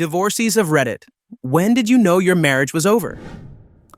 Divorcees of Reddit. When did you know your marriage was over?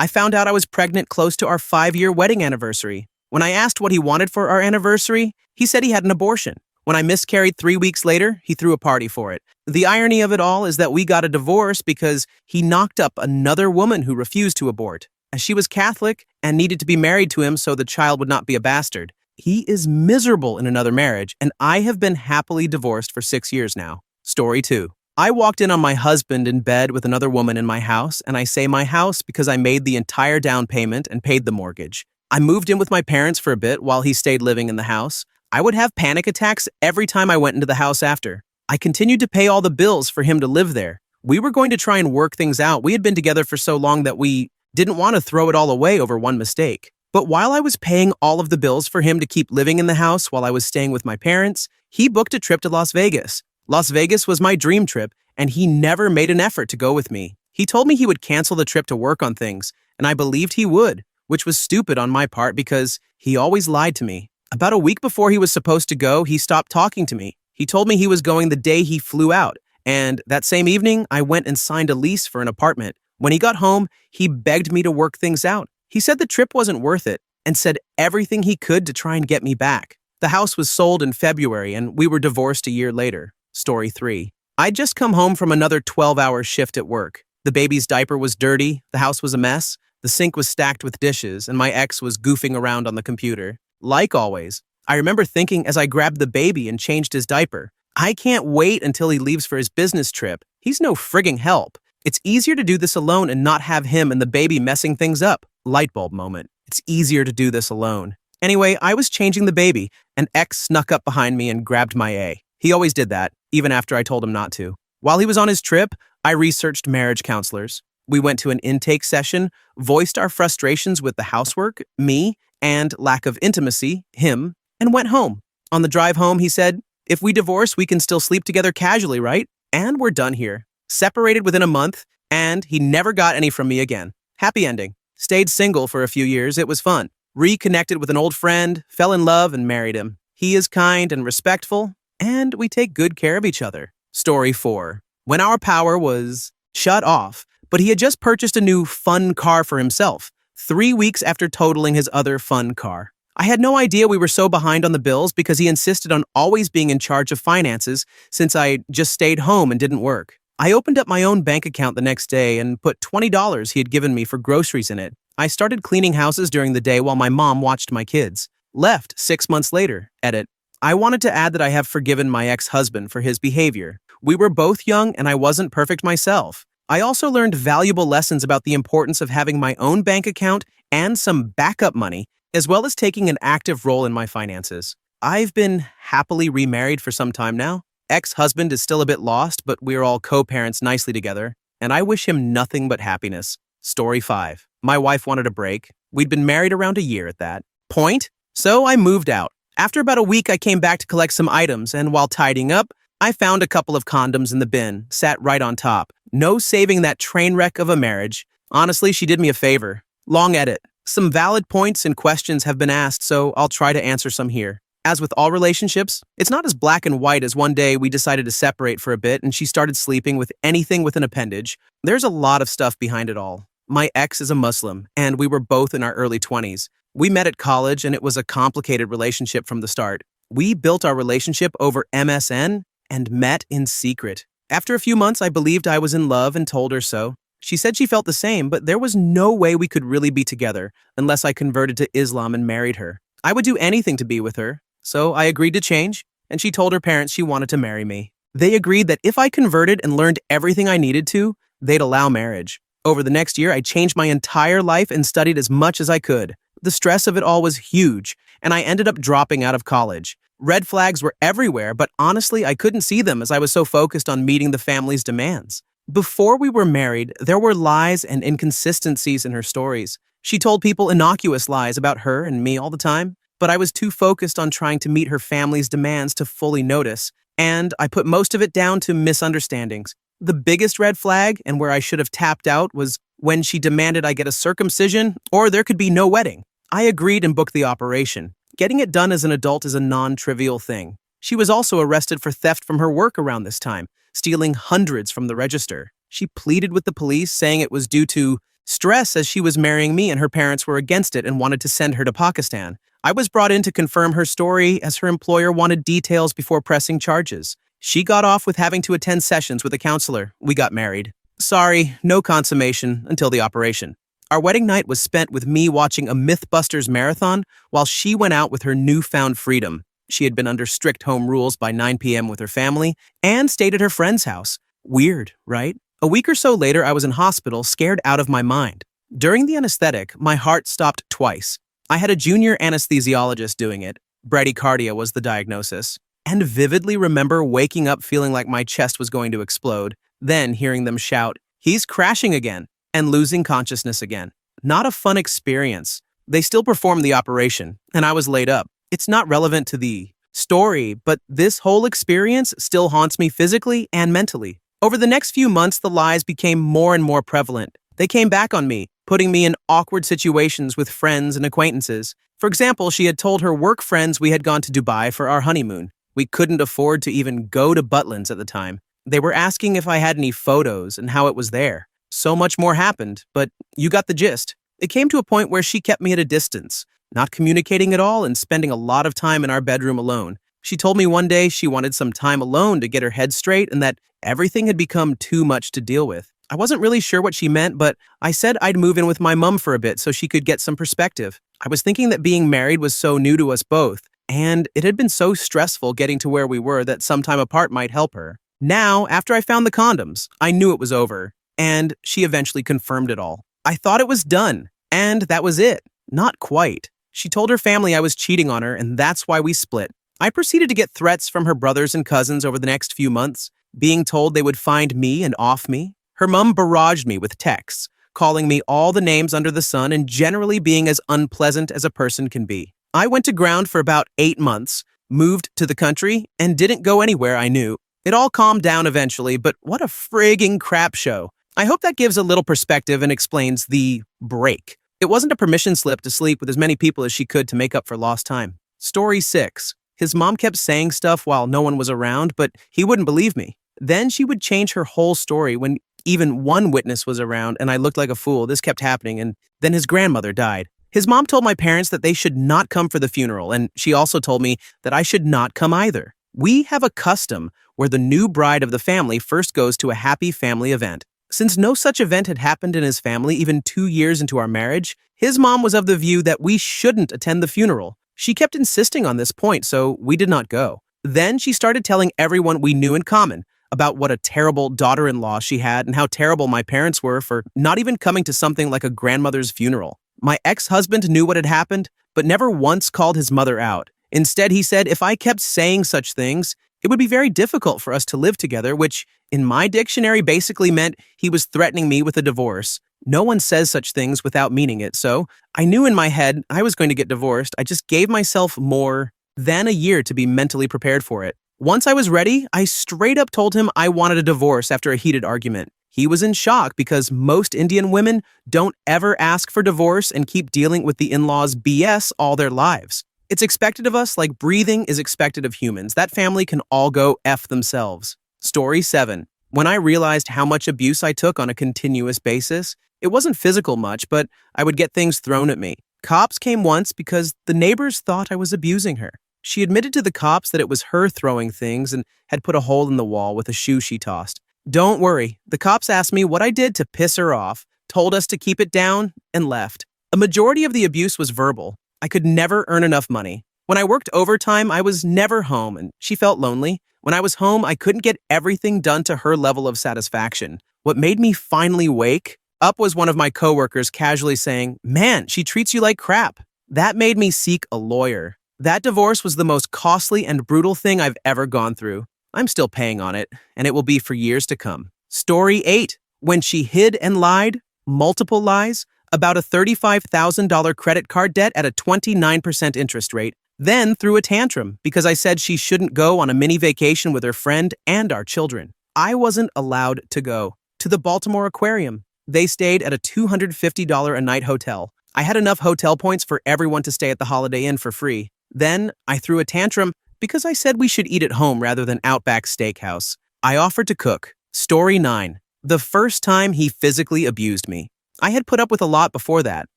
I found out I was pregnant close to our 5-year wedding anniversary. When I asked what he wanted for our anniversary, he said he had an abortion. When I miscarried 3 weeks later, he threw a party for it. The irony of it all is that we got a divorce because he knocked up another woman who refused to abort, as she was Catholic and needed to be married to him so the child would not be a bastard. He is miserable in another marriage, and I have been happily divorced for 6 years now. Story 2. I walked in on my husband in bed with another woman in my house, and I say my house because I made the entire down payment and paid the mortgage. I moved in with my parents for a bit while he stayed living in the house. I would have panic attacks every time I went into the house after. I continued to pay all the bills for him to live there. We were going to try and work things out. We had been together for so long that we didn't want to throw it all away over one mistake. But while I was paying all of the bills for him to keep living in the house while I was staying with my parents, he booked a trip to Las Vegas. Las Vegas was my dream trip, and he never made an effort to go with me. He told me he would cancel the trip to work on things, and I believed he would, which was stupid on my part because he always lied to me. About a week before he was supposed to go, he stopped talking to me. He told me he was going the day he flew out, and that same evening, I went and signed a lease for an apartment. When he got home, he begged me to work things out. He said the trip wasn't worth it and said everything he could to try and get me back. The house was sold in February, and we were divorced a year later. Story 3. I'd just come home from another 12-hour shift at work. The baby's diaper was dirty, the house was a mess, the sink was stacked with dishes, and my ex was goofing around on the computer. Like always, I remember thinking as I grabbed the baby and changed his diaper, I can't wait until he leaves for his business trip. He's no frigging help. It's easier to do this alone and not have him and the baby messing things up. Lightbulb moment. It's easier to do this alone. Anyway, I was changing the baby, and ex snuck up behind me and grabbed my A. He always did that, even after I told him not to. While he was on his trip, I researched marriage counselors. We went to an intake session, voiced our frustrations with the housework, me, and lack of intimacy, him, and went home. On the drive home, he said, "If we divorce, we can still sleep together casually, right?" And we're done here. Separated within a month, and he never got any from me again. Happy ending. Stayed single for a few years. It was fun. Reconnected with an old friend, fell in love, and married him. He is kind and respectful, and we take good care of each other. Story 4. When our power was shut off, but he had just purchased a new fun car for himself, 3 weeks after totaling his other fun car. I had no idea we were so behind on the bills because he insisted on always being in charge of finances since I just stayed home and didn't work. I opened up my own bank account the next day and put $20 he had given me for groceries in it. I started cleaning houses during the day while my mom watched my kids. Left 6 months later. Edit. I wanted to add that I have forgiven my ex-husband for his behavior. We were both young and I wasn't perfect myself. I also learned valuable lessons about the importance of having my own bank account and some backup money, as well as taking an active role in my finances. I've been happily remarried for some time now. Ex-husband is still a bit lost, but we're all co-parents nicely together, and I wish him nothing but happiness. Story 5. My wife wanted a break. We'd been married around a year at that point, so I moved out. After about a week, I came back to collect some items, and while tidying up, I found a couple of condoms in the bin, sat right on top. No saving that train wreck of a marriage. Honestly, she did me a favor. Long edit. Some valid points and questions have been asked, so I'll try to answer some here. As with all relationships, it's not as black and white as one day we decided to separate for a bit and she started sleeping with anything with an appendage. There's a lot of stuff behind it all. My ex is a Muslim, and we were both in our early 20s. We met at college, and it was a complicated relationship from the start. We built our relationship over MSN and met in secret. After a few months, I believed I was in love and told her so. She said she felt the same, but there was no way we could really be together unless I converted to Islam and married her. I would do anything to be with her, so I agreed to change, and she told her parents she wanted to marry me. They agreed that if I converted and learned everything I needed to, they'd allow marriage. Over the next year, I changed my entire life and studied as much as I could. The stress of it all was huge, and I ended up dropping out of college. Red flags were everywhere, but honestly, I couldn't see them as I was so focused on meeting the family's demands. Before we were married, there were lies and inconsistencies in her stories. She told people innocuous lies about her and me all the time, but I was too focused on trying to meet her family's demands to fully notice, and I put most of it down to misunderstandings. The biggest red flag, and where I should have tapped out, was when she demanded I get a circumcision or there could be no wedding. I agreed and booked the operation. Getting it done as an adult is a non-trivial thing. She was also arrested for theft from her work around this time, stealing hundreds from the register. She pleaded with the police, saying it was due to stress as she was marrying me and her parents were against it and wanted to send her to Pakistan. I was brought in to confirm her story as her employer wanted details before pressing charges. She got off with having to attend sessions with a counselor. We got married. Sorry, no consummation until the operation. Our wedding night was spent with me watching a Mythbusters marathon while she went out with her newfound freedom. She had been under strict home rules by 9 p.m. with her family and stayed at her friend's house. Weird, right? A week or so later, I was in hospital, scared out of my mind. During the anesthetic, my heart stopped twice. I had a junior anesthesiologist doing it. Bradycardia was the diagnosis. And vividly remember waking up feeling like my chest was going to explode, then hearing them shout, "He's crashing again," and losing consciousness again. Not a fun experience. They still performed the operation, and I was laid up. It's not relevant to the story, but this whole experience still haunts me physically and mentally. Over the next few months, the lies became more and more prevalent. They came back on me, putting me in awkward situations with friends and acquaintances. For example, she had told her work friends we had gone to Dubai for our honeymoon. We couldn't afford to even go to Butlins at the time. They were asking if I had any photos and how it was there. So much more happened, but you got the gist. It came to a point where she kept me at a distance, not communicating at all and spending a lot of time in our bedroom alone. She told me one day she wanted some time alone to get her head straight and that everything had become too much to deal with. I wasn't really sure what she meant, but I said I'd move in with my mom for a bit so she could get some perspective. I was thinking that being married was so new to us both, and it had been so stressful getting to where we were that some time apart might help her. Now, after I found the condoms, I knew it was over, and she eventually confirmed it all. I thought it was done, and that was it. Not quite. She told her family I was cheating on her, and that's why we split. I proceeded to get threats from her brothers and cousins over the next few months, being told they would find me and off me. Her mom barraged me with texts, calling me all the names under the sun and generally being as unpleasant as a person can be. I went to ground for about 8 months, moved to the country, and didn't go anywhere I knew. It all calmed down eventually, but what a frigging crap show. I hope that gives a little perspective and explains the break. It wasn't a permission slip to sleep with as many people as she could to make up for lost time. Story 6. His mom kept saying stuff while no one was around, but he wouldn't believe me. Then she would change her whole story when even one witness was around and I looked like a fool. This kept happening, and then his grandmother died. His mom told my parents that they should not come for the funeral, and she also told me that I should not come either. We have a custom where the new bride of the family first goes to a happy family event. Since no such event had happened in his family even 2 years into our marriage, his mom was of the view that we shouldn't attend the funeral. She kept insisting on this point, so we did not go. Then she started telling everyone we knew in common about what a terrible daughter-in-law she had and how terrible my parents were for not even coming to something like a grandmother's funeral. My ex-husband knew what had happened, but never once called his mother out. Instead, he said if I kept saying such things, it would be very difficult for us to live together, which in my dictionary basically meant he was threatening me with a divorce. No one says such things without meaning it, so I knew in my head I was going to get divorced. I just gave myself more than a year to be mentally prepared for it. Once I was ready, I straight up told him I wanted a divorce after a heated argument. He was in shock because most Indian women don't ever ask for divorce and keep dealing with the in-laws' BS all their lives. It's expected of us like breathing is expected of humans. That family can all go F themselves. Story 7. When I realized how much abuse I took on a continuous basis, it wasn't physical much, but I would get things thrown at me. Cops came once because the neighbors thought I was abusing her. She admitted to the cops that it was her throwing things and had put a hole in the wall with a shoe she tossed. Don't worry, the cops asked me what I did to piss her off, told us to keep it down, and left. A majority of the abuse was verbal. I could never earn enough money. When I worked overtime, I was never home, and she felt lonely. When I was home, I couldn't get everything done to her level of satisfaction. What made me finally wake up was one of my coworkers casually saying, "Man, she treats you like crap." That made me seek a lawyer. That divorce was the most costly and brutal thing I've ever gone through. I'm still paying on it, and it will be for years to come. Story 8. When she hid and lied, multiple lies, about a $35,000 credit card debt at a 29% interest rate, then threw a tantrum because I said she shouldn't go on a mini vacation with her friend and our children. I wasn't allowed to go to the Baltimore Aquarium. They stayed at a $250 a night hotel. I had enough hotel points for everyone to stay at the Holiday Inn for free. Then I threw a tantrum because I said we should eat at home rather than Outback Steakhouse. I offered to cook. Story 9. The first time he physically abused me. I had put up with a lot before that.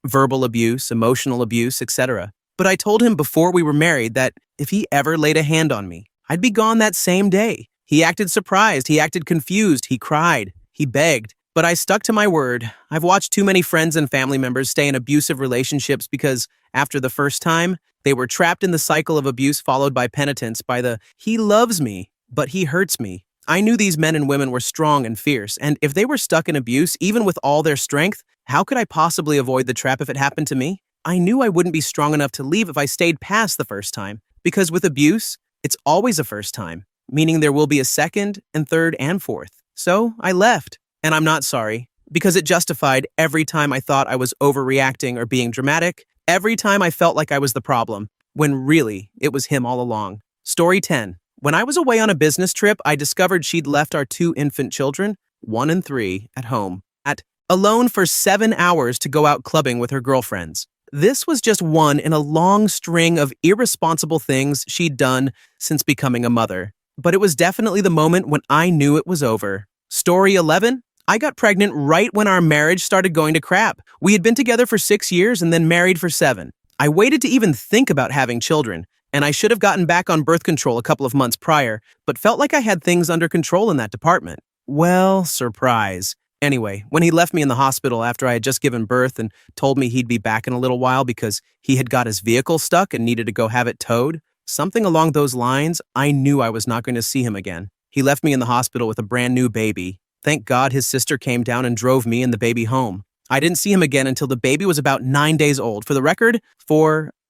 Verbal abuse, emotional abuse, etc. But I told him before we were married that if he ever laid a hand on me, I'd be gone that same day. He acted surprised, he acted confused, he cried, he begged. But I stuck to my word. I've watched too many friends and family members stay in abusive relationships because, after the first time, they were trapped in the cycle of abuse followed by penitence by the, he loves me, but he hurts me. I knew these men and women were strong and fierce, and if they were stuck in abuse, even with all their strength, how could I possibly avoid the trap if it happened to me? I knew I wouldn't be strong enough to leave if I stayed past the first time, because with abuse, it's always a first time, meaning there will be a second and third and fourth. So I left. And I'm not sorry, because it justified every time I thought I was overreacting or being dramatic, every time I felt like I was the problem, when really, it was him all along. Story 10. When I was away on a business trip, I discovered she'd left our 2 infant children, 1 and 3, at home, alone for 7 hours to go out clubbing with her girlfriends. This was just one in a long string of irresponsible things she'd done since becoming a mother. But it was definitely the moment when I knew it was over. Story 11. I got pregnant right when our marriage started going to crap. We had been together for 6 years and then married for 7. I waited to even think about having children, and I should have gotten back on birth control a couple of months prior, but felt like I had things under control in that department. Well, surprise. Anyway, when he left me in the hospital after I had just given birth and told me he'd be back in a little while because he had got his vehicle stuck and needed to go have it towed, something along those lines, I knew I was not going to see him again. He left me in the hospital with a brand new baby. Thank God his sister came down and drove me and the baby home. I didn't see him again until the baby was about 9 days old. For the record,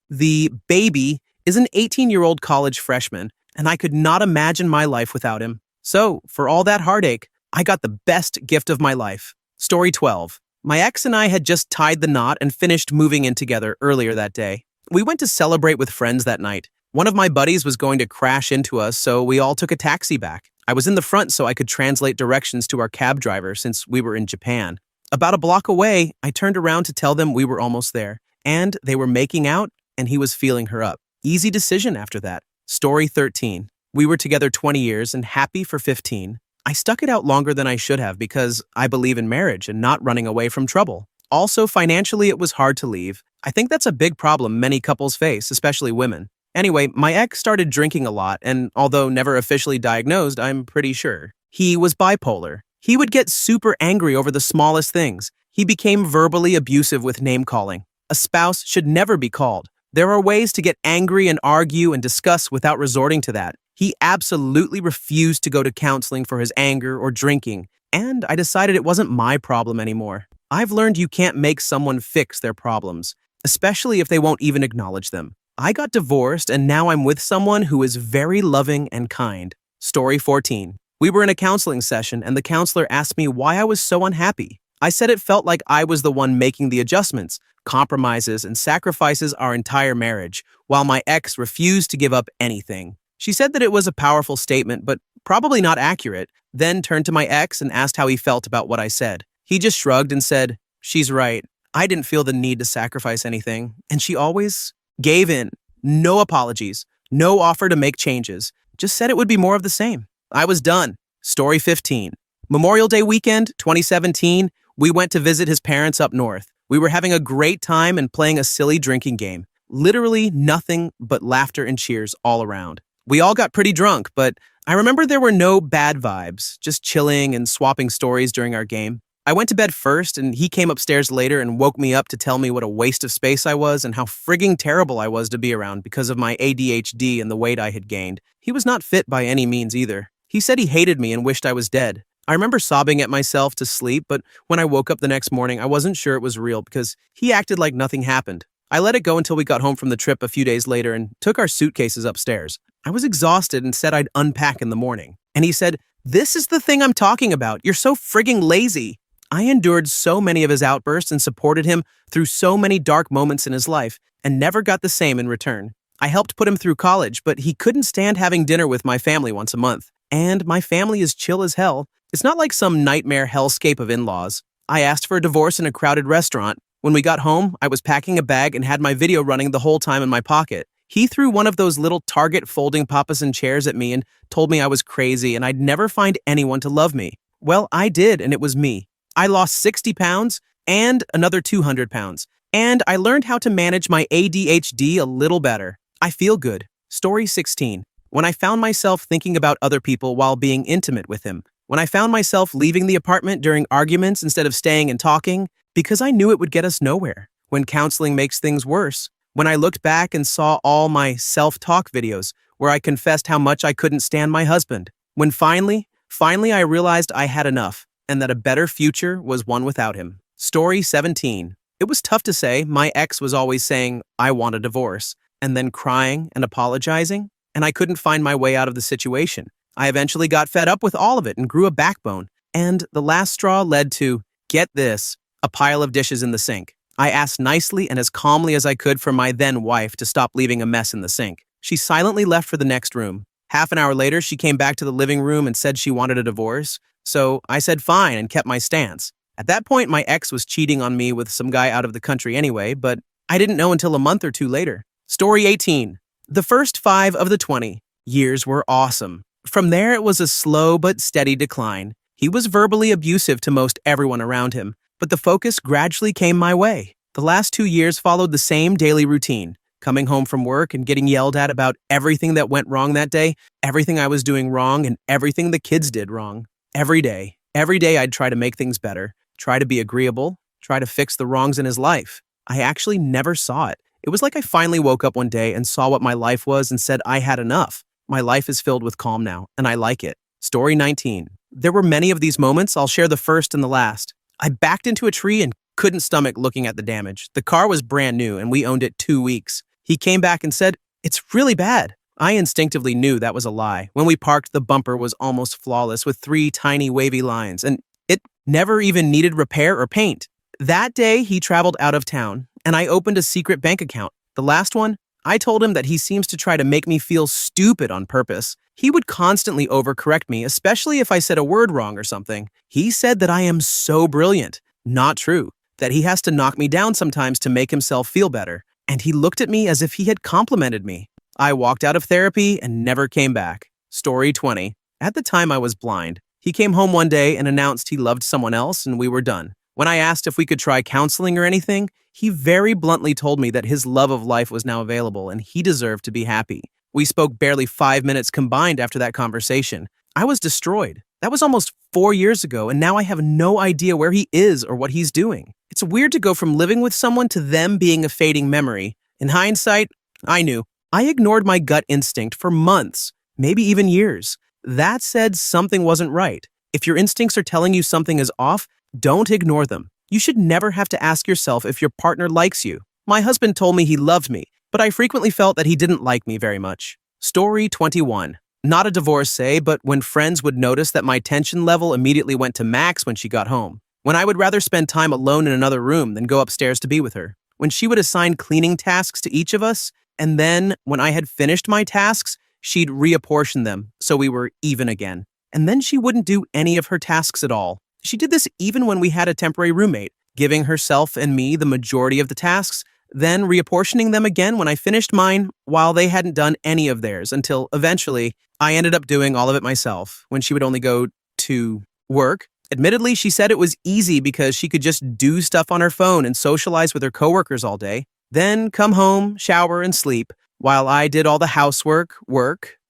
the baby is an 18-year-old college freshman, and I could not imagine my life without him. So, for all that heartache, I got the best gift of my life. Story 12. My ex and I had just tied the knot and finished moving in together earlier that day. We went to celebrate with friends that night. One of my buddies was going to crash into us, so we all took a taxi back. I was in the front so I could translate directions to our cab driver since we were in Japan. About a block away, I turned around to tell them we were almost there, and they were making out, and he was feeling her up. Easy decision after that. Story 13. We were together 20 years and happy for 15. I stuck it out longer than I should have because I believe in marriage and not running away from trouble. Also, financially, it was hard to leave. I think that's a big problem many couples face, especially women. Anyway, my ex started drinking a lot, and although never officially diagnosed, I'm pretty sure. He was bipolar. He would get super angry over the smallest things. He became verbally abusive with name-calling. A spouse should never be called. There are ways to get angry and argue and discuss without resorting to that. He absolutely refused to go to counseling for his anger or drinking, and I decided it wasn't my problem anymore. I've learned you can't make someone fix their problems, especially if they won't even acknowledge them. I got divorced and now I'm with someone who is very loving and kind. Story 14. We were in a counseling session and the counselor asked me why I was so unhappy. I said it felt like I was the one making the adjustments, compromises, and sacrifices our entire marriage, while my ex refused to give up anything. She said that it was a powerful statement, but probably not accurate, then turned to my ex and asked how he felt about what I said. He just shrugged and said, "She's right. I didn't feel the need to sacrifice anything, and she always gave in. No apologies, no offer to make changes. Just said it would be more of the same." I was done. Story 15. Memorial Day weekend, 2017, we went to visit his parents up north. We were having a great time and playing a silly drinking game. Literally nothing but laughter and cheers all around. We all got pretty drunk, but I remember there were no bad vibes, just chilling and swapping stories during our game. I went to bed first, and he came upstairs later and woke me up to tell me what a waste of space I was and how frigging terrible I was to be around because of my ADHD and the weight I had gained. He was not fit by any means either. He said he hated me and wished I was dead. I remember sobbing at myself to sleep, but when I woke up the next morning, I wasn't sure it was real because he acted like nothing happened. I let it go until we got home from the trip a few days later and took our suitcases upstairs. I was exhausted and said I'd unpack in the morning. And he said, "This is the thing I'm talking about. You're so frigging lazy." I endured so many of his outbursts and supported him through so many dark moments in his life and never got the same in return. I helped put him through college, but he couldn't stand having dinner with my family once a month. And my family is chill as hell. It's not like some nightmare hellscape of in-laws. I asked for a divorce in a crowded restaurant. When we got home, I was packing a bag and had my video running the whole time in my pocket. He threw one of those little Target folding papas and chairs at me and told me I was crazy and I'd never find anyone to love me. Well, I did, and it was me. I lost 60 pounds and another 200 pounds. And I learned how to manage my ADHD a little better. I feel good. Story 16. When I found myself thinking about other people while being intimate with him. When I found myself leaving the apartment during arguments instead of staying and talking because I knew it would get us nowhere. When counseling makes things worse. When I looked back and saw all my self-talk videos where I confessed how much I couldn't stand my husband. When finally I realized I had enough and that a better future was one without him. Story 17. It was tough to say. My ex was always saying, I want a divorce, and then crying and apologizing, and I couldn't find my way out of the situation. I eventually got fed up with all of it and grew a backbone, and the last straw led to, get this, a pile of dishes in the sink. I asked nicely and as calmly as I could for my then wife to stop leaving a mess in the sink. She silently left for the next room. Half an hour later, she came back to the living room and said she wanted a divorce, so I said fine and kept my stance. At that point, my ex was cheating on me with some guy out of the country anyway, but I didn't know until a month or two later. Story 18. The first 5 of the 20 years were awesome. From there, it was a slow but steady decline. He was verbally abusive to most everyone around him, but the focus gradually came my way. The last 2 years followed the same daily routine, coming home from work and getting yelled at about everything that went wrong that day, everything I was doing wrong, and everything the kids did wrong. Every day I'd try to make things better, try to be agreeable, try to fix the wrongs in his life. I actually never saw it. It was like I finally woke up one day and saw what my life was and said I had enough. My life is filled with calm now, and I like it. Story 19. There were many of these moments. I'll share the first and the last. I backed into a tree and couldn't stomach looking at the damage. The car was brand new, and we owned it 2 weeks. He came back and said, "It's really bad." I instinctively knew that was a lie. When we parked, the bumper was almost flawless with 3 tiny wavy lines, and it never even needed repair or paint. That day, he traveled out of town, and I opened a secret bank account. The last one, I told him that he seems to try to make me feel stupid on purpose. He would constantly overcorrect me, especially if I said a word wrong or something. He said that I am so brilliant. Not true. That he has to knock me down sometimes to make himself feel better. And he looked at me as if he had complimented me. I walked out of therapy and never came back. Story 20. At the time, I was blind. He came home one day and announced he loved someone else and we were done. When I asked if we could try counseling or anything, he very bluntly told me that his love of life was now available and he deserved to be happy. We spoke barely 5 minutes combined after that conversation. I was destroyed. That was almost 4 years ago, and now I have no idea where he is or what he's doing. It's weird to go from living with someone to them being a fading memory. In hindsight, I knew. I ignored my gut instinct for months, maybe even years. That said, something wasn't right. If your instincts are telling you something is off, don't ignore them. You should never have to ask yourself if your partner likes you. My husband told me he loved me, but I frequently felt that he didn't like me very much. Story 21. Not a divorcee, but when friends would notice that my tension level immediately went to max when she got home. When I would rather spend time alone in another room than go upstairs to be with her. When she would assign cleaning tasks to each of us, and then when I had finished my tasks, she'd reapportion them so we were even again. And then she wouldn't do any of her tasks at all. She did this even when we had a temporary roommate, giving herself and me the majority of the tasks, then reapportioning them again when I finished mine while they hadn't done any of theirs until eventually I ended up doing all of it myself when she would only go to work. Admittedly, she said it was easy because she could just do stuff on her phone and socialize with her coworkers all day, then come home, shower, and sleep, while I did all the housework,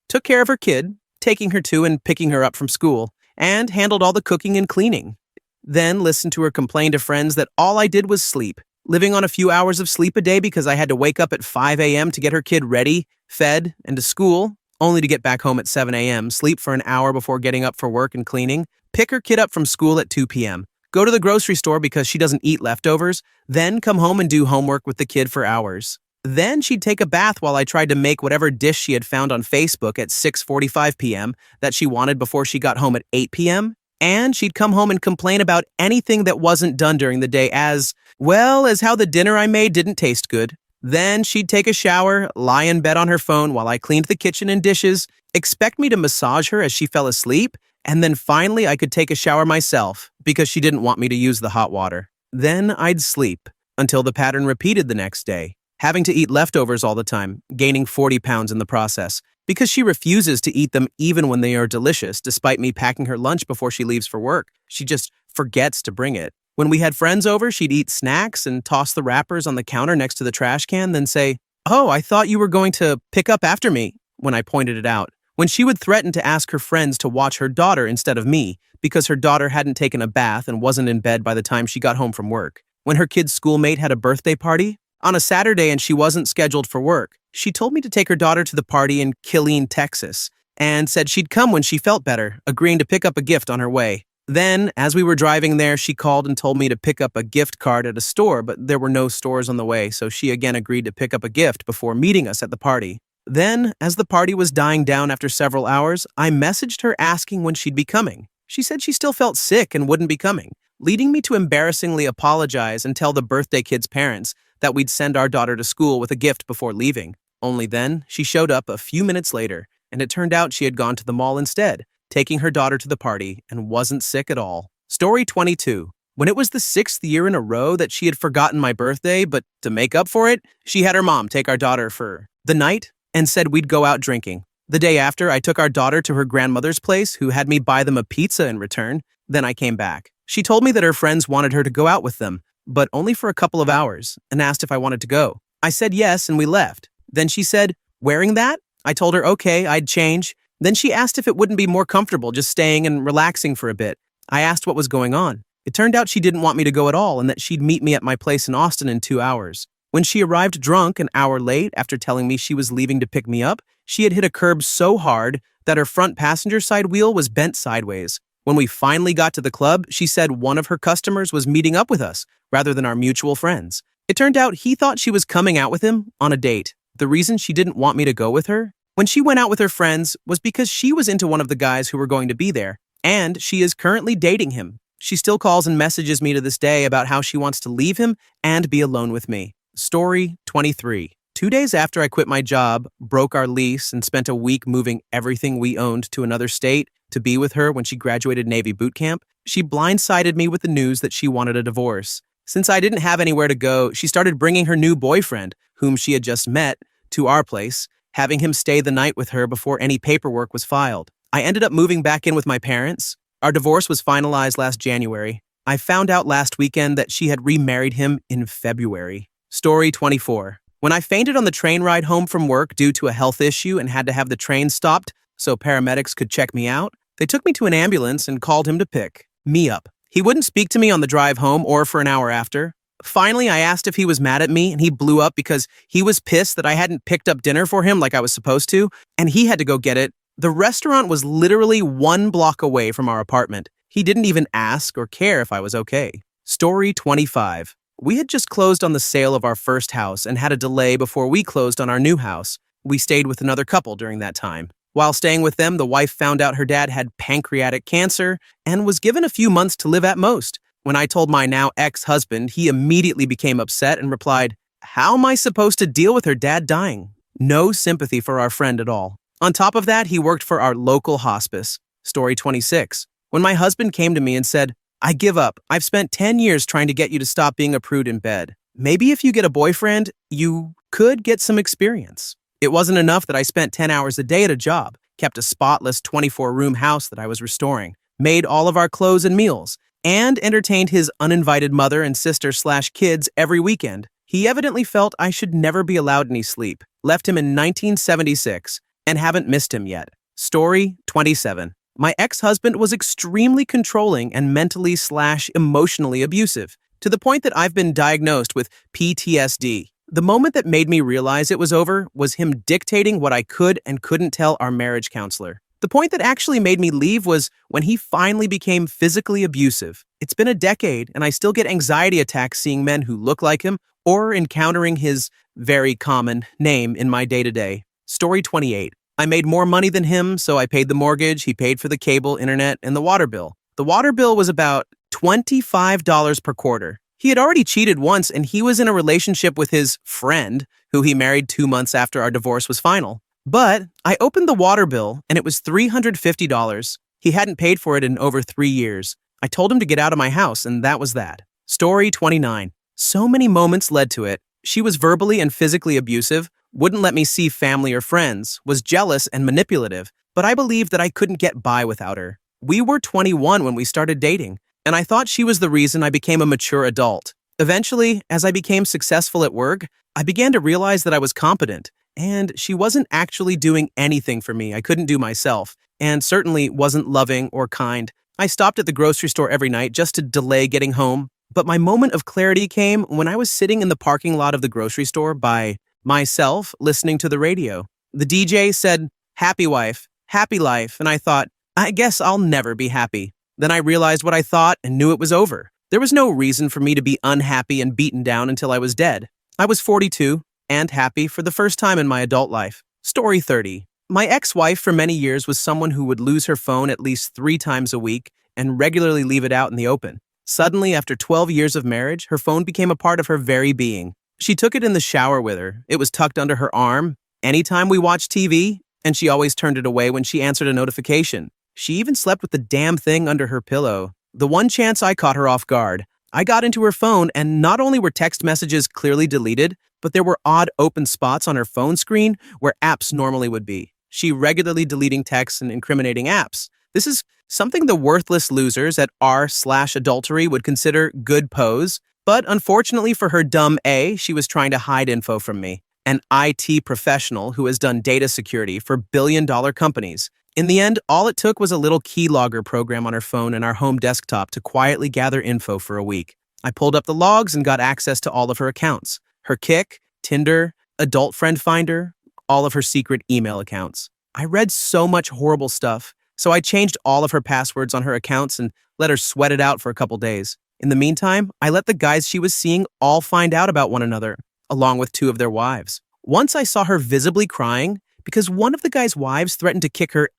took care of her kid, taking her to and picking her up from school, and handled all the cooking and cleaning. Then listened to her complain to friends that all I did was sleep, living on a few hours of sleep a day because I had to wake up at 5 a.m. to get her kid ready, fed, and to school, only to get back home at 7 a.m., sleep for an hour before getting up for work and cleaning, pick her kid up from school at 2 p.m., go to the grocery store because she doesn't eat leftovers, then come home and do homework with the kid for hours. Then she'd take a bath while I tried to make whatever dish she had found on Facebook at 6:45 p.m. that she wanted before she got home at 8 p.m., and she'd come home and complain about anything that wasn't done during the day as well as how the dinner I made didn't taste good. Then she'd take a shower, lie in bed on her phone while I cleaned the kitchen and dishes, expect me to massage her as she fell asleep, and then finally I could take a shower myself because she didn't want me to use the hot water. Then I'd sleep until the pattern repeated the next day. having to eat leftovers all the time, gaining 40 pounds in the process, because she refuses to eat them even when they are delicious, despite me packing her lunch before she leaves for work. She just forgets to bring it. When we had friends over, she'd eat snacks and toss the wrappers on the counter next to the trash can, then say, "Oh, I thought you were going to pick up after me," when I pointed it out. When she would threaten to ask her friends to watch her daughter instead of me, because her daughter hadn't taken a bath and wasn't in bed by the time she got home from work. When her kid's schoolmate had a birthday party on a Saturday and she wasn't scheduled for work, she told me to take her daughter to the party in Killeen, Texas, and said she'd come when she felt better, agreeing to pick up a gift on her way. Then, as we were driving there, she called and told me to pick up a gift card at a store, but there were no stores on the way, so she again agreed to pick up a gift before meeting us at the party. Then, as the party was dying down after several hours, I messaged her asking when she'd be coming. She said she still felt sick and wouldn't be coming, leading me to embarrassingly apologize and tell the birthday kid's parents that we'd send our daughter to school with a gift before leaving. Only then, she showed up a few minutes later, and it turned out she had gone to the mall instead, taking her daughter to the party, and wasn't sick at all. Story 22. When it was the 6th year in a row that she had forgotten my birthday, but to make up for it, she had her mom take our daughter for the night and said we'd go out drinking. The day after, I took our daughter to her grandmother's place, who had me buy them a pizza in return. Then I came back. She told me that her friends wanted her to go out with them, but only for a couple of hours, and asked if I wanted to go. I said yes, and we left. Then she said, "Wearing that?" I told her okay, I'd change. Then she asked if it wouldn't be more comfortable just staying and relaxing for a bit. I asked what was going on. It turned out she didn't want me to go at all and that she'd meet me at my place in Austin in 2 hours. When she arrived drunk an hour late after telling me she was leaving to pick me up, she had hit a curb so hard that her front passenger side wheel was bent sideways. When we finally got to the club, she said one of her customers was meeting up with us rather than our mutual friends. It turned out he thought she was coming out with him on a date. The reason she didn't want me to go with her when she went out with her friends was because she was into one of the guys who were going to be there, and she is currently dating him. She still calls and messages me to this day about how she wants to leave him and be alone with me. Story 23. 2 days after I quit my job, broke our lease, and spent a week moving everything we owned to another state to be with her when she graduated Navy boot camp, she blindsided me with the news that she wanted a divorce. Since I didn't have anywhere to go, she started bringing her new boyfriend, whom she had just met, to our place, having him stay the night with her before any paperwork was filed. I ended up moving back in with my parents. Our divorce was finalized last January. I found out last weekend that she had remarried him in February. Story 24. When I fainted on the train ride home from work due to a health issue and had to have the train stopped so paramedics could check me out, they took me to an ambulance and called him to pick me up. He wouldn't speak to me on the drive home or for an hour after. Finally, I asked if he was mad at me, and he blew up because he was pissed that I hadn't picked up dinner for him like I was supposed to, and he had to go get it. The restaurant was literally 1 block away from our apartment. He didn't even ask or care if I was okay. Story 25. We had just closed on the sale of our first house and had a delay before we closed on our new house. We stayed with another couple during that time. While staying with them, the wife found out her dad had pancreatic cancer and was given a few months to live at most. When I told my now ex-husband, he immediately became upset and replied, "How am I supposed to deal with her dad dying?" No sympathy for our friend at all. On top of that, he worked for our local hospice. Story 26. When my husband came to me and said, "I give up. I've spent 10 years trying to get you to stop being a prude in bed. Maybe if you get a boyfriend, you could get some experience." It wasn't enough that I spent 10 hours a day at a job, kept a spotless 24-room house that I was restoring, made all of our clothes and meals, and entertained his uninvited mother and sister/kids every weekend. He evidently felt I should never be allowed any sleep, left him in 1976, and haven't missed him yet. Story 27. My ex-husband was extremely controlling and mentally/emotionally abusive, to the point that I've been diagnosed with PTSD. The moment that made me realize it was over was him dictating what I could and couldn't tell our marriage counselor. The point that actually made me leave was when he finally became physically abusive. It's been a decade, and I still get anxiety attacks seeing men who look like him or encountering his very common name in my day-to-day. Story 28. I made more money than him, so I paid the mortgage, he paid for the cable, internet, and the water bill. The water bill was about $25 per quarter. He had already cheated once, and he was in a relationship with his friend, who he married 2 months after our divorce was final. But I opened the water bill, and it was $350. He hadn't paid for it in over 3 years. I told him to get out of my house, and that was that. Story 29. So many moments led to it. She was verbally and physically abusive, wouldn't let me see family or friends, was jealous and manipulative, but I believed that I couldn't get by without her. We were 21 when we started dating, and I thought she was the reason I became a mature adult. Eventually, as I became successful at work, I began to realize that I was competent, and she wasn't actually doing anything for me I couldn't do myself, and certainly wasn't loving or kind. I stopped at the grocery store every night just to delay getting home, but my moment of clarity came when I was sitting in the parking lot of the grocery store by myself listening to the radio. The DJ said, "Happy wife, happy life," and I thought, I guess I'll never be happy. Then I realized what I thought and knew it was over. There was no reason for me to be unhappy and beaten down until I was dead. I was 42 and happy for the first time in my adult life. Story 30. My ex-wife for many years was someone who would lose her phone at least 3 times a week and regularly leave it out in the open. Suddenly, after 12 years of marriage, her phone became a part of her very being. She took it in the shower with her. It was tucked under her arm anytime we watched TV, and she always turned it away when she answered a notification. She even slept with the damn thing under her pillow. The one chance I caught her off guard, I got into her phone, and not only were text messages clearly deleted, but there were odd open spots on her phone screen where apps normally would be. She regularly deleting texts and incriminating apps. This is something the worthless losers at r/adultery would consider good pose, but unfortunately for her dumb A, she was trying to hide info from me, an IT professional who has done data security for billion-dollar companies. In the end, all it took was a little keylogger program on her phone and our home desktop to quietly gather info for a week. I pulled up the logs and got access to all of her accounts. Her Kik, Tinder, Adult Friend Finder, all of her secret email accounts. I read so much horrible stuff, so I changed all of her passwords on her accounts and let her sweat it out for a couple days. In the meantime, I let the guys she was seeing all find out about one another, along with 2 of their wives. Once I saw her visibly crying because one of the guy's wives threatened to kick her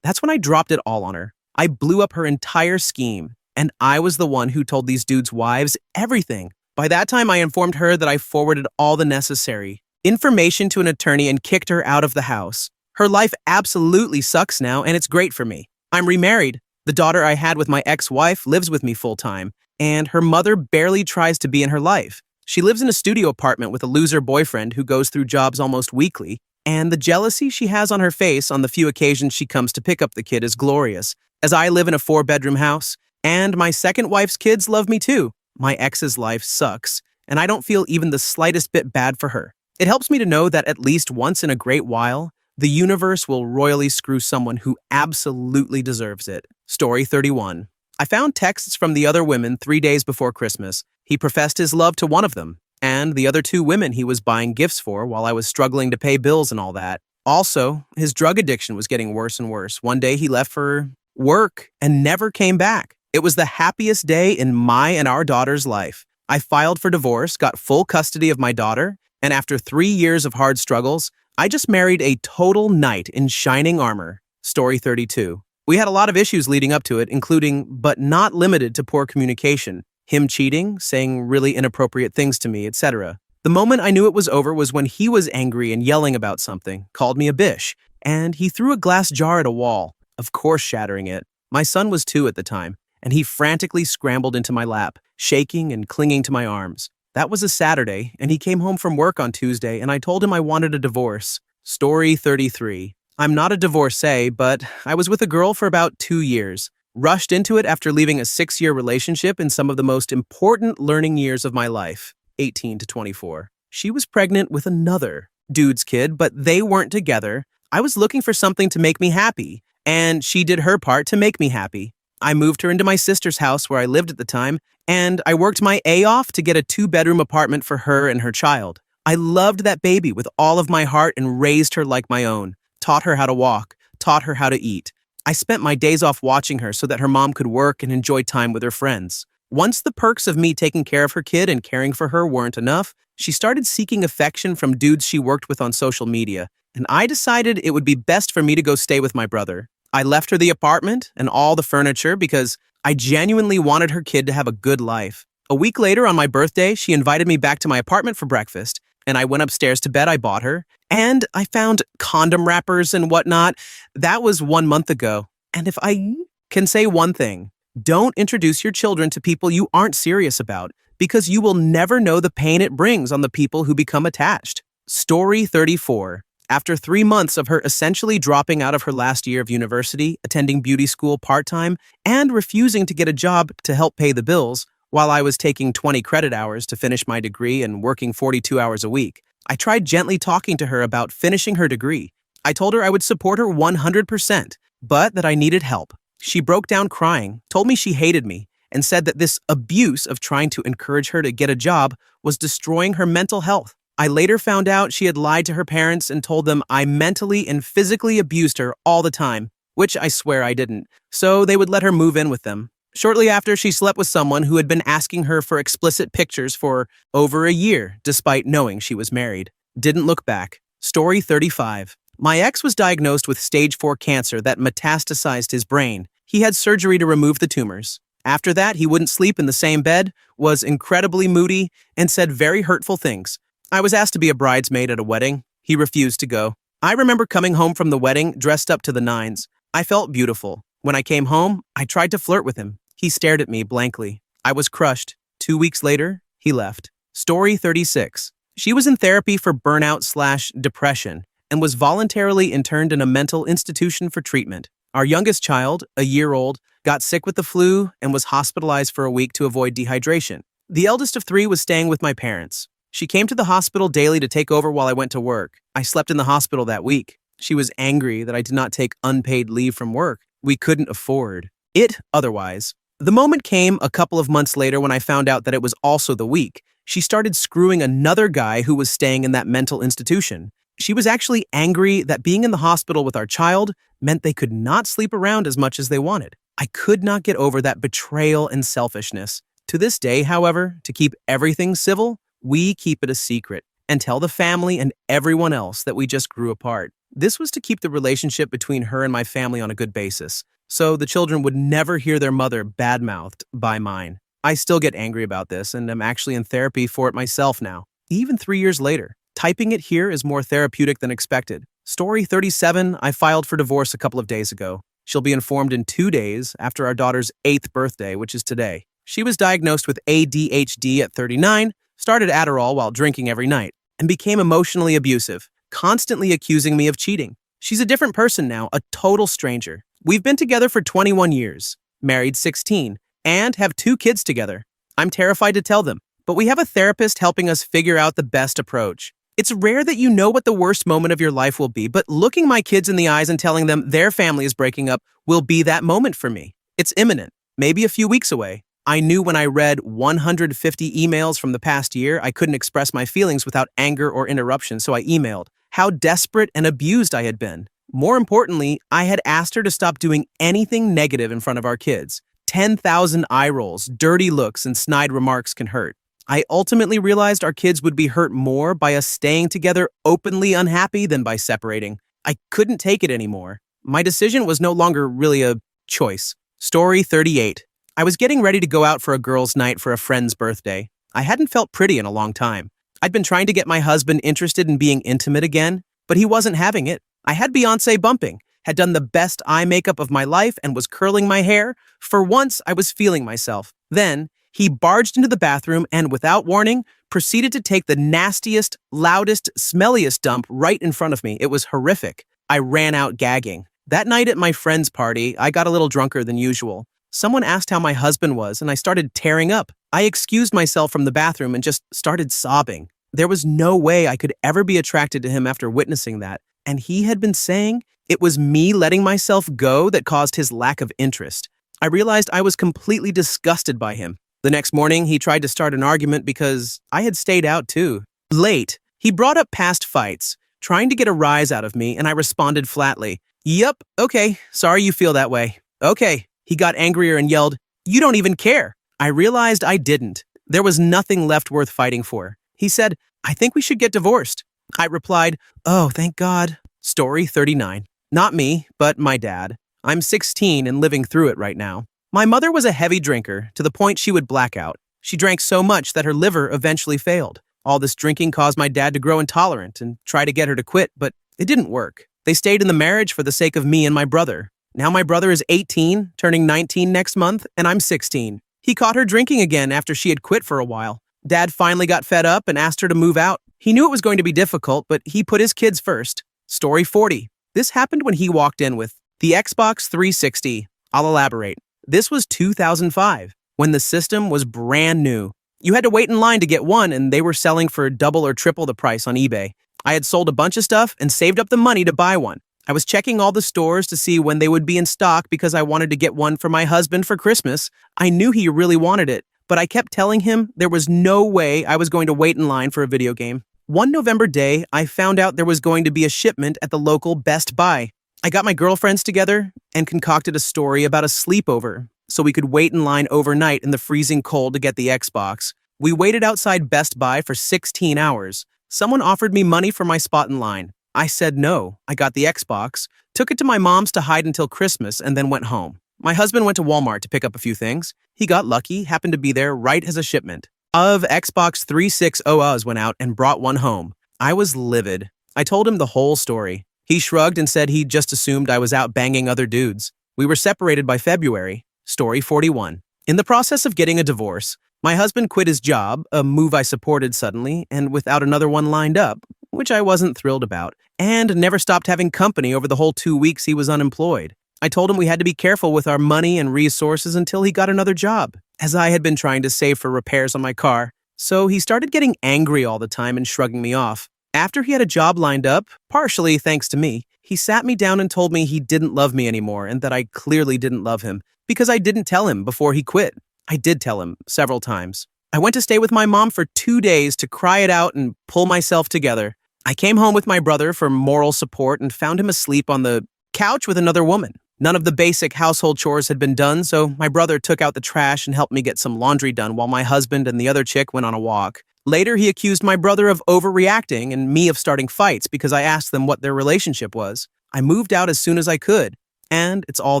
that's when I dropped it all on her. I blew up her entire scheme, and I was the one who told these dudes' wives everything. By that time, I informed her that I forwarded all the necessary information to an attorney and kicked her out of the house. Her life absolutely sucks now, and it's great for me. I'm remarried. The daughter I had with my ex-wife lives with me full-time, and her mother barely tries to be in her life. She lives in a studio apartment with a loser boyfriend who goes through jobs almost weekly, and the jealousy she has on her face on the few occasions she comes to pick up the kid is glorious, as I live in a 4-bedroom house, and my second wife's kids love me too. My ex's life sucks, and I don't feel even the slightest bit bad for her. It helps me to know that at least once in a great while, the universe will royally screw someone who absolutely deserves it. Story 31. I found texts from the other women 3 days before Christmas. He professed his love to one of them, and the other 2 women he was buying gifts for while I was struggling to pay bills and all that. Also, his drug addiction was getting worse and worse. One day he left for work and never came back. It was the happiest day in my and our daughter's life. I filed for divorce, got full custody of my daughter, and after 3 years of hard struggles, I just married a total knight in shining armor. Story 32. We had a lot of issues leading up to it, including, but not limited to, poor communication. Him cheating, saying really inappropriate things to me, etc. The moment I knew it was over was when he was angry and yelling about something, called me a bish, and he threw a glass jar at a wall, of course shattering it. My son was 2 at the time, and he frantically scrambled into my lap, shaking and clinging to my arms. That was a Saturday, and he came home from work on Tuesday, and I told him I wanted a divorce. Story 33. I'm not a divorcee, but I was with a girl for about 2 years. Rushed into it after leaving a 6-year relationship in some of the most important learning years of my life, 18 to 24. She was pregnant with another dude's kid, but they weren't together. I was looking for something to make me happy, and she did her part to make me happy. I moved her into my sister's house where I lived at the time, and I worked my A off to get a 2-bedroom apartment for her and her child. I loved that baby with all of my heart and raised her like my own, taught her how to walk, taught her how to eat. I spent my days off watching her so that her mom could work and enjoy time with her friends. Once the perks of me taking care of her kid and caring for her weren't enough, she started seeking affection from dudes she worked with on social media, and I decided it would be best for me to go stay with my brother. I left her the apartment and all the furniture because I genuinely wanted her kid to have a good life. A week later, on my birthday, she invited me back to my apartment for breakfast, and I went upstairs to bed I bought her, and I found condom wrappers and whatnot. That was 1 month ago. And if I can say one thing, don't introduce your children to people you aren't serious about. because you will never know the pain it brings on the people who become attached. Story 34. After 3 months of her essentially dropping out of her last year of university, attending beauty school part-time, and refusing to get a job to help pay the bills, while I was taking 20 credit hours to finish my degree and working 42 hours a week, I tried gently talking to her about finishing her degree. I told her I would support her 100%, but that I needed help. She broke down crying, told me she hated me, and said that this abuse of trying to encourage her to get a job was destroying her mental health. I later found out she had lied to her parents and told them I mentally and physically abused her all the time, which I swear I didn't, so they would let her move in with them. Shortly after, she slept with someone who had been asking her for explicit pictures for over a year, despite knowing she was married. Didn't look back. Story 35. My ex was diagnosed with stage 4 cancer that metastasized his brain. He had surgery to remove the tumors. After that, he wouldn't sleep in the same bed, was incredibly moody, and said very hurtful things. I was asked to be a bridesmaid at a wedding. He refused to go. I remember coming home from the wedding dressed up to the nines. I felt beautiful. When I came home, I tried to flirt with him. He stared at me blankly. I was crushed. 2 weeks later, he left. Story 36. She was in therapy for burnout/depression and was voluntarily interned in a mental institution for treatment. Our youngest child, a year old, got sick with the flu and was hospitalized for a week to avoid dehydration. The eldest of 3 was staying with my parents. She came to the hospital daily to take over while I went to work. I slept in the hospital that week. She was angry that I did not take unpaid leave from work. We couldn't afford it otherwise. The moment came a couple of months later when I found out that it was also the week. She started screwing another guy who was staying in that mental institution. She was actually angry that being in the hospital with our child meant they could not sleep around as much as they wanted. I could not get over that betrayal and selfishness. To this day, however, to keep everything civil, we keep it a secret and tell the family and everyone else that we just grew apart. This was to keep the relationship between her and my family on a good basis, so the children would never hear their mother badmouthed by mine. I still get angry about this and am actually in therapy for it myself now, even 3 years later. Typing it here is more therapeutic than expected. Story 37, I filed for divorce a couple of days ago. She'll be informed in 2 days after our daughter's 8th birthday, which is today. She was diagnosed with ADHD at 39, started Adderall while drinking every night, and became emotionally abusive, constantly accusing me of cheating. She's a different person now, a total stranger. We've been together for 21 years, married 16, and have 2 kids together. I'm terrified to tell them, but we have a therapist helping us figure out the best approach. It's rare that you know what the worst moment of your life will be, but looking my kids in the eyes and telling them their family is breaking up will be that moment for me. It's imminent, maybe a few weeks away. I knew when I read 150 emails from the past year, I couldn't express my feelings without anger or interruption, so I emailed how desperate and abused I had been. More importantly, I had asked her to stop doing anything negative in front of our kids. 10,000 eye rolls, dirty looks, and snide remarks can hurt. I ultimately realized our kids would be hurt more by us staying together openly unhappy than by separating. I couldn't take it anymore. My decision was no longer really a choice. Story 38. I was getting ready to go out for a girls' night for a friend's birthday. I hadn't felt pretty in a long time. I'd been trying to get my husband interested in being intimate again, but he wasn't having it. I had Beyoncé bumping, had done the best eye makeup of my life, and was curling my hair. For once, I was feeling myself. Then, he barged into the bathroom and, without warning, proceeded to take the nastiest, loudest, smelliest dump right in front of me. It was horrific. I ran out gagging. That night at my friend's party, I got a little drunker than usual. Someone asked how my husband was, and I started tearing up. I excused myself from the bathroom and just started sobbing. There was no way I could ever be attracted to him after witnessing that, and he had been saying it was me letting myself go that caused his lack of interest. I realized I was completely disgusted by him. The next morning, he tried to start an argument because I had stayed out too. Late, he brought up past fights, trying to get a rise out of me, and I responded flatly, "Yup, okay, sorry you feel that way. Okay." He got angrier and yelled, "You don't even care." I realized I didn't. There was nothing left worth fighting for. He said, "I think we should get divorced." I replied, "Oh, thank God." Story 39. Not me, but my dad. I'm 16 and living through it right now. My mother was a heavy drinker to the point she would black out. She drank so much that her liver eventually failed. All this drinking caused my dad to grow intolerant and try to get her to quit, but it didn't work. They stayed in the marriage for the sake of me and my brother. Now my brother is 18, turning 19 next month, and I'm 16. He caught her drinking again after she had quit for a while. Dad finally got fed up and asked her to move out. He knew it was going to be difficult, but he put his kids first. Story 40. This happened when he walked in with the Xbox 360. I'll elaborate. This was 2005, when the system was brand new. You had to wait in line to get one, and they were selling for double or triple the price on eBay. I had sold a bunch of stuff and saved up the money to buy one. I was checking all the stores to see when they would be in stock because I wanted to get one for my husband for Christmas. I knew he really wanted it, but I kept telling him there was no way I was going to wait in line for a video game. One November day, I found out there was going to be a shipment at the local Best Buy. I got my girlfriends together and concocted a story about a sleepover so we could wait in line overnight in the freezing cold to get the Xbox. We waited outside Best Buy for 16 hours. Someone offered me money for my spot in line. I said no. I got the Xbox, took it to my mom's to hide until Christmas, and then went home. My husband went to Walmart to pick up a few things. He got lucky, happened to be there right as a shipment of Xbox 360s went out and brought one home. I was livid. I told him the whole story. He shrugged and said he'd just assumed I was out banging other dudes. We were separated by February. Story 41. In the process of getting a divorce, my husband quit his job, a move I supported suddenly and without another one lined up, which I wasn't thrilled about, and never stopped having company over the whole 2 weeks he was unemployed. I told him we had to be careful with our money and resources until he got another job, as I had been trying to save for repairs on my car. So he started getting angry all the time and shrugging me off. After he had a job lined up, partially thanks to me, he sat me down and told me he didn't love me anymore and that I clearly didn't love him because I didn't tell him before he quit. I did tell him several times. I went to stay with my mom for 2 days to cry it out and pull myself together. I came home with my brother for moral support and found him asleep on the couch with another woman. None of the basic household chores had been done, so my brother took out the trash and helped me get some laundry done while my husband and the other chick went on a walk. Later, he accused my brother of overreacting and me of starting fights because I asked them what their relationship was. I moved out as soon as I could, and it's all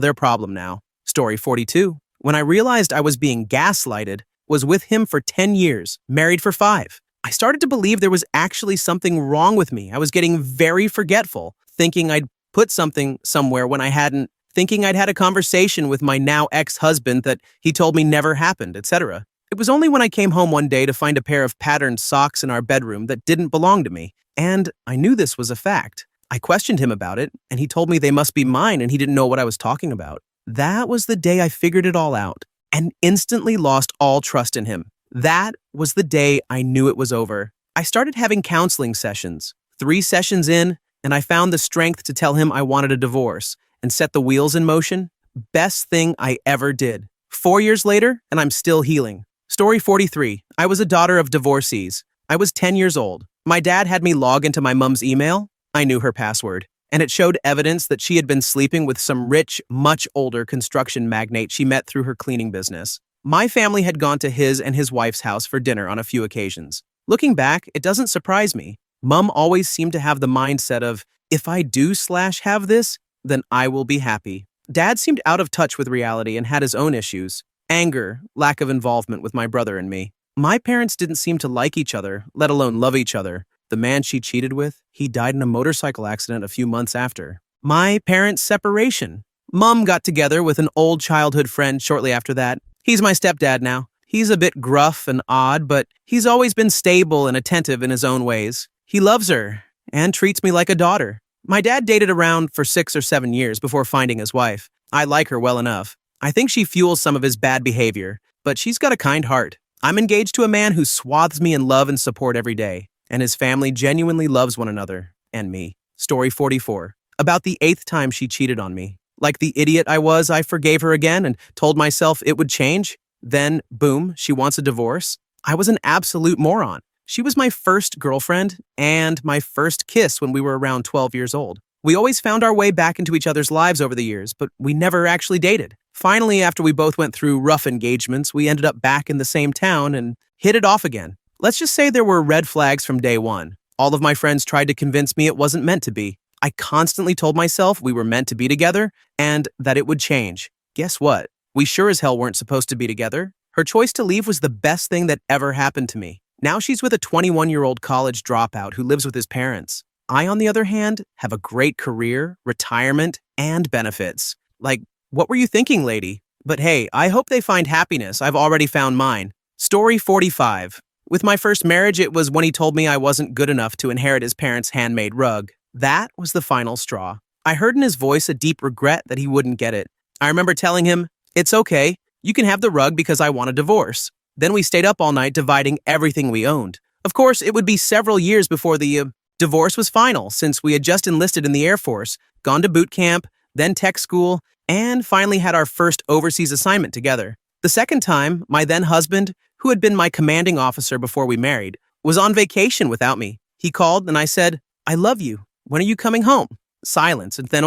their problem now. Story 42. When I realized I was being gaslighted, was with him for 10 years, married for 5. I started to believe there was actually something wrong with me. I was getting very forgetful, thinking I'd put something somewhere when I hadn't, thinking I'd had a conversation with my now ex-husband that he told me never happened, etc. It was only when I came home one day to find a pair of patterned socks in our bedroom that didn't belong to me, and I knew this was a fact. I questioned him about it, and he told me they must be mine and he didn't know what I was talking about. That was the day I figured it all out and instantly lost all trust in him. That was the day I knew it was over. I started having counseling sessions. 3 sessions in, and I found the strength to tell him I wanted a divorce and set the wheels in motion. Best thing I ever did. 4 years later, and I'm still healing. Story 43. I was a daughter of divorcees. I was 10 years old. My dad had me log into my mom's email. I knew her password, and it showed evidence that she had been sleeping with some rich, much older construction magnate she met through her cleaning business. My family had gone to his and his wife's house for dinner on a few occasions. Looking back, it doesn't surprise me. Mom always seemed to have the mindset of, if I do/have this, then I will be happy. Dad seemed out of touch with reality and had his own issues. Anger, lack of involvement with my brother and me. My parents didn't seem to like each other, let alone love each other. The man she cheated with, he died in a motorcycle accident a few months after. My parents' separation. Mom got together with an old childhood friend shortly after that. He's my stepdad now. He's a bit gruff and odd, but he's always been stable and attentive in his own ways. He loves her and treats me like a daughter. My dad dated around for 6 or 7 years before finding his wife. I like her well enough. I think she fuels some of his bad behavior, but she's got a kind heart. I'm engaged to a man who swathes me in love and support every day, and his family genuinely loves one another and me. Story 44. About the 8th time she cheated on me. Like the idiot I was, I forgave her again and told myself it would change. Then, boom, she wants a divorce. I was an absolute moron. She was my first girlfriend and my first kiss when we were around 12 years old. We always found our way back into each other's lives over the years, but we never actually dated. Finally, after we both went through rough engagements, we ended up back in the same town and hit it off again. Let's just say there were red flags from day one. All of my friends tried to convince me it wasn't meant to be. I constantly told myself we were meant to be together and that it would change. Guess what? We sure as hell weren't supposed to be together. Her choice to leave was the best thing that ever happened to me. Now she's with a 21-year-old college dropout who lives with his parents. I, on the other hand, have a great career, retirement, and benefits. Like, what were you thinking, lady? But hey, I hope they find happiness. I've already found mine. Story 45. With my first marriage, it was when he told me I wasn't good enough to inherit his parents' handmade rug. That was the final straw. I heard in his voice a deep regret that he wouldn't get it. I remember telling him, "It's okay, you can have the rug because I want a divorce." Then we stayed up all night dividing everything we owned. Of course, it would be several years before the divorce was final, since we had just enlisted in the Air Force, gone to boot camp, then tech school, and finally had our first overseas assignment together. The second time, my then husband, who had been my commanding officer before we married, was on vacation without me. He called and I said, "I love you. When are you coming home?" Silence, and then,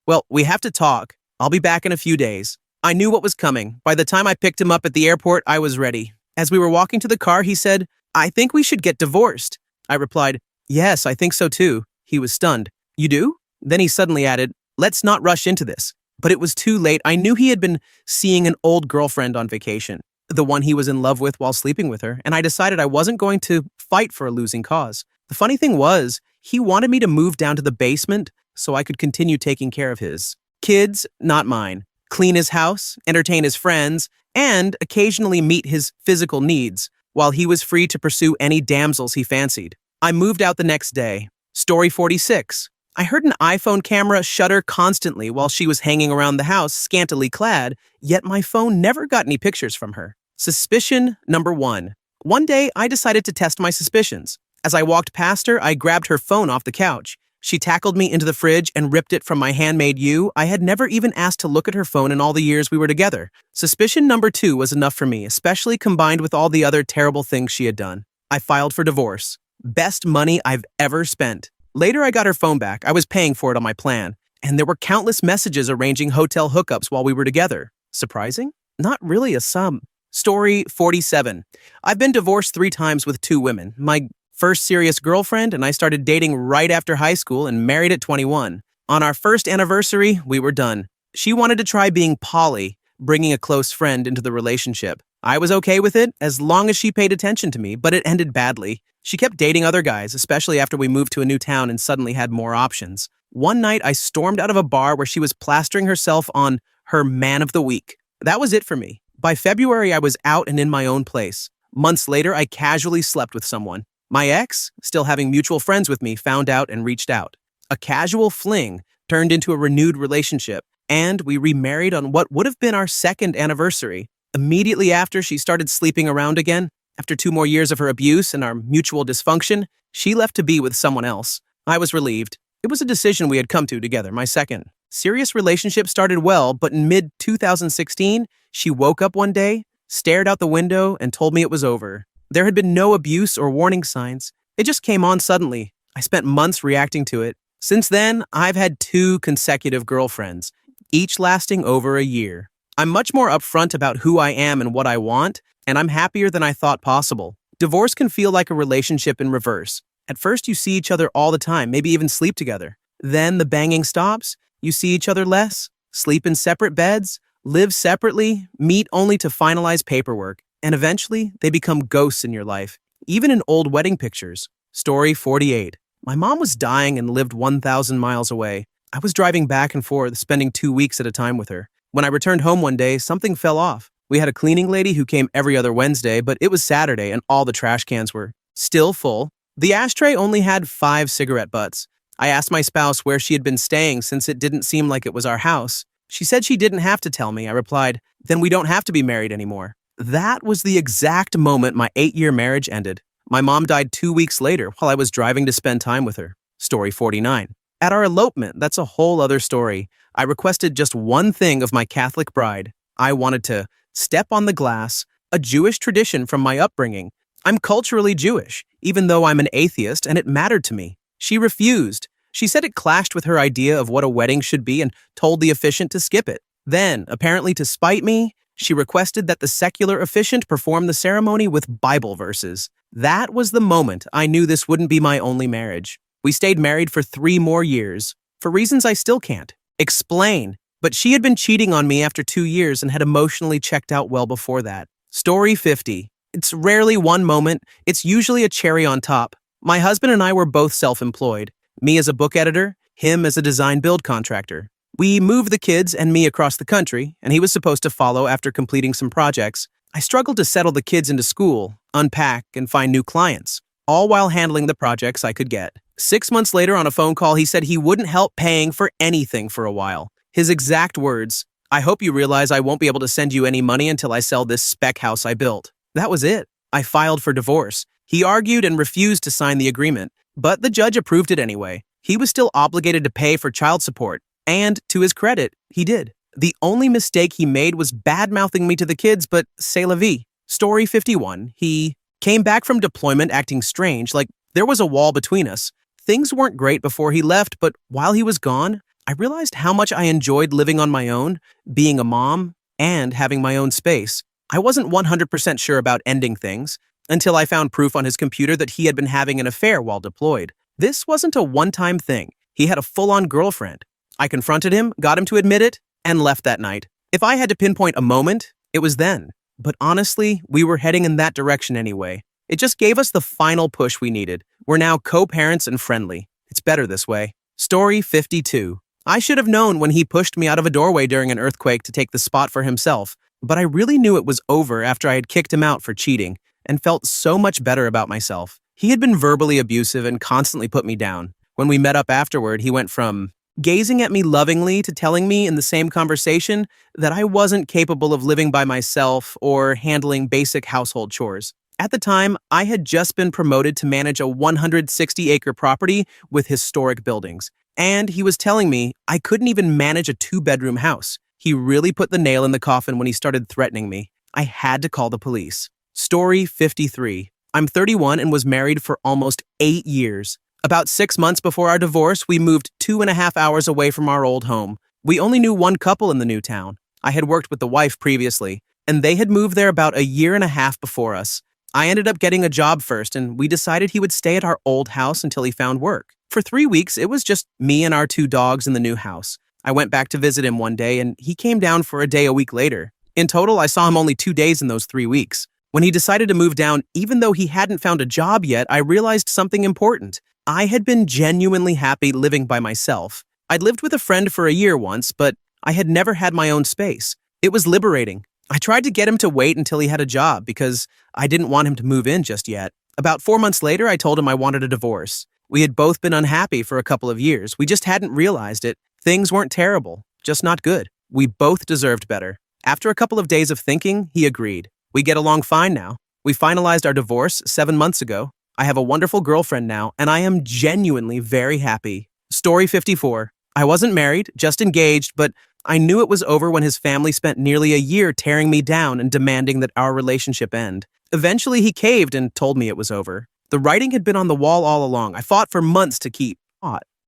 "Well, we have to talk. I'll be back in a few days." I knew what was coming. By the time I picked him up at the airport, I was ready. As we were walking to the car, he said, "I think we should get divorced." I replied, "Yes, I think so too." He was stunned. "You do?" Then he suddenly added, "Let's not rush into this." But it was too late. I knew he had been seeing an old girlfriend on vacation, the one he was in love with while sleeping with her, and I decided I wasn't going to fight for a losing cause. The funny thing was, he wanted me to move down to the basement so I could continue taking care of his kids, not mine, clean his house, entertain his friends, and occasionally meet his physical needs, while he was free to pursue any damsels he fancied. I moved out the next day. Story 46. I heard an iPhone camera shudder constantly while she was hanging around the house, scantily clad, yet my phone never got any pictures from her. Suspicion number 1. One day, I decided to test my suspicions. As I walked past her, I grabbed her phone off the couch. She tackled me into the fridge and ripped it from my handmade U. I had never even asked to look at her phone in all the years we were together. Suspicion number 2 was enough for me, especially combined with all the other terrible things she had done. I filed for divorce. Best money I've ever spent. Later, I got her phone back. I was paying for it on my plan, and there were countless messages arranging hotel hookups while we were together. Surprising? Not really a sum. Story 47. I've been divorced 3 times with 2 women. My first serious girlfriend and I started dating right after high school and married at 21. On our first anniversary, we were done. She wanted to try being poly, bringing a close friend into the relationship. I was okay with it as long as she paid attention to me, but it ended badly. She kept dating other guys, especially after we moved to a new town and suddenly had more options. One night, I stormed out of a bar where she was plastering herself on her man of the week. That was it for me. By February, I was out and in my own place. Months later, I casually slept with someone. My ex, still having mutual friends with me, found out and reached out. A casual fling turned into a renewed relationship, and we remarried on what would have been our second anniversary. Immediately after, she started sleeping around again. After 2 more years of her abuse and our mutual dysfunction, she left to be with someone else. I was relieved. It was a decision we had come to together, my second. Serious relationship started well, but in mid-2016, she woke up one day, stared out the window, and told me it was over. There had been no abuse or warning signs. It just came on suddenly. I spent months reacting to it. Since then, I've had 2 consecutive girlfriends, each lasting over a year. I'm much more upfront about who I am and what I want, and I'm happier than I thought possible. Divorce can feel like a relationship in reverse. At first, you see each other all the time, maybe even sleep together. Then the banging stops, you see each other less, sleep in separate beds, live separately, meet only to finalize paperwork, and eventually, they become ghosts in your life, even in old wedding pictures. Story 48. My mom was dying and lived 1,000 miles away. I was driving back and forth, spending 2 weeks at a time with her. When I returned home one day, something fell off. We had a cleaning lady who came every other Wednesday, but it was Saturday and all the trash cans were still full. The ashtray only had 5 cigarette butts. I asked my spouse where she had been staying since it didn't seem like it was our house. She said she didn't have to tell me. I replied, "Then we don't have to be married anymore." That was the exact moment my 8-year marriage ended. My mom died 2 weeks later while I was driving to spend time with her. Story 49. At our elopement, that's a whole other story. I requested just one thing of my Catholic bride. I wanted to step on the glass, a Jewish tradition from my upbringing. I'm culturally Jewish, even though I'm an atheist, and it mattered to me. She refused. She said it clashed with her idea of what a wedding should be and told the officiant to skip it. Then, apparently to spite me, she requested that the secular officiant perform the ceremony with Bible verses. That was the moment I knew this wouldn't be my only marriage. We stayed married for 3 more years, for reasons I still can't explain. But she had been cheating on me after 2 years and had emotionally checked out well before that. Story 50. It's rarely one moment, it's usually a cherry on top. My husband and I were both self-employed. Me as a book editor, him as a design build contractor. We moved the kids and me across the country, and he was supposed to follow after completing some projects. I struggled to settle the kids into school, unpack, and find new clients, all while handling the projects I could get. 6 months later, on a phone call, he said he wouldn't help paying for anything for a while. His exact words, "I hope you realize I won't be able to send you any money until I sell this spec house I built." That was it. I filed for divorce. He argued and refused to sign the agreement, but the judge approved it anyway. He was still obligated to pay for child support, and to his credit, he did. The only mistake he made was bad-mouthing me to the kids, but c'est la vie. Story 51, he came back from deployment acting strange, like there was a wall between us. Things weren't great before he left, but while he was gone, I realized how much I enjoyed living on my own, being a mom, and having my own space. I wasn't 100% sure about ending things until I found proof on his computer that he had been having an affair while deployed. This wasn't a one-time thing. He had a full-on girlfriend. I confronted him, got him to admit it, and left that night. If I had to pinpoint a moment, it was then. But honestly, we were heading in that direction anyway. It just gave us the final push we needed. We're now co-parents and friendly. It's better this way. Story 52. I should have known when he pushed me out of a doorway during an earthquake to take the spot for himself, but I really knew it was over after I had kicked him out for cheating and felt so much better about myself. He had been verbally abusive and constantly put me down. When we met up afterward, he went from gazing at me lovingly to telling me in the same conversation that I wasn't capable of living by myself or handling basic household chores. At the time, I had just been promoted to manage a 160-acre property with historic buildings, and he was telling me I couldn't even manage a 2-bedroom house. He really put the nail in the coffin when he started threatening me. I had to call the police. Story 53. I'm 31 and was married for almost 8 years. About 6 months before our divorce, we moved 2.5 hours away from our old home. We only knew one couple in the new town. I had worked with the wife previously, and they had moved there about 1.5 years before us. I ended up getting a job first, and we decided he would stay at our old house until he found work. For 3 weeks, it was just me and our 2 dogs in the new house. I went back to visit him one day, and he came down for a day a week later. In total, I saw him only 2 days in those 3 weeks. When he decided to move down, even though he hadn't found a job yet, I realized something important. I had been genuinely happy living by myself. I'd lived with a friend for 1 year once, but I had never had my own space. It was liberating. I tried to get him to wait until he had a job because I didn't want him to move in just yet. About 4 months later, I told him I wanted a divorce. We had both been unhappy for a couple of years. We just hadn't realized it. Things weren't terrible, just not good. We both deserved better. After a couple of days of thinking, he agreed. We get along fine now. We finalized our divorce 7 months ago. I have a wonderful girlfriend now, and I am genuinely very happy. Story 54. I wasn't married, just engaged, but I knew it was over when his family spent nearly 1 year tearing me down and demanding that our relationship end. Eventually, he caved and told me it was over. The writing had been on the wall all along. I fought for months to keep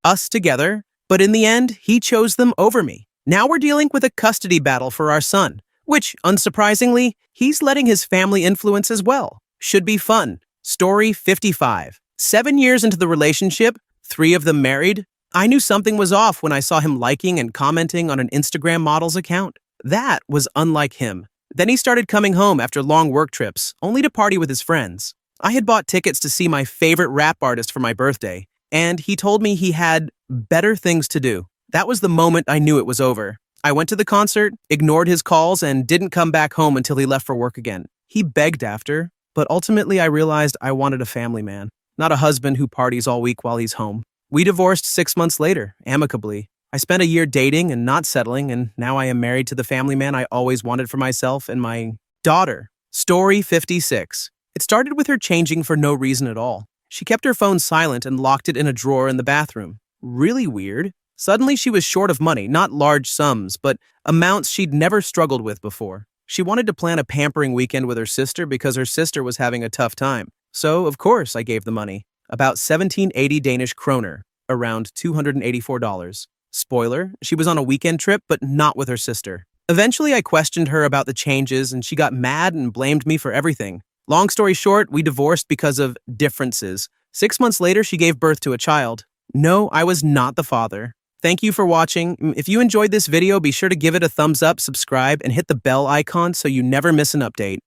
us together, but in the end, he chose them over me. Now we're dealing with a custody battle for our son, which, unsurprisingly, he's letting his family influence as well. Should be fun. Story 55. 7 years into the relationship, 3 of them married, I knew something was off when I saw him liking and commenting on an Instagram model's account. That was unlike him. Then he started coming home after long work trips, only to party with his friends. I had bought tickets to see my favorite rap artist for my birthday, and he told me he had better things to do. That was the moment I knew it was over. I went to the concert, ignored his calls, and didn't come back home until he left for work again. He begged after, but ultimately I realized I wanted a family man, not a husband who parties all week while he's home. We divorced 6 months later, amicably. I spent 1 year dating and not settling, and now I am married to the family man I always wanted for myself and my daughter. Story 56. It started with her changing for no reason at all. She kept her phone silent and locked it in a drawer in the bathroom. Really weird. Suddenly she was short of money, not large sums, but amounts she'd never struggled with before. She wanted to plan a pampering weekend with her sister because her sister was having a tough time. So, of course, I gave the money. About 1780 Danish kroner, around $284. Spoiler, she was on a weekend trip, but not with her sister. Eventually, I questioned her about the changes, and she got mad and blamed me for everything. Long story short, we divorced because of differences. 6 months later, she gave birth to a child. No, I was not the father. Thank you for watching. If you enjoyed this video, be sure to give it a thumbs up, subscribe, and hit the bell icon so you never miss an update.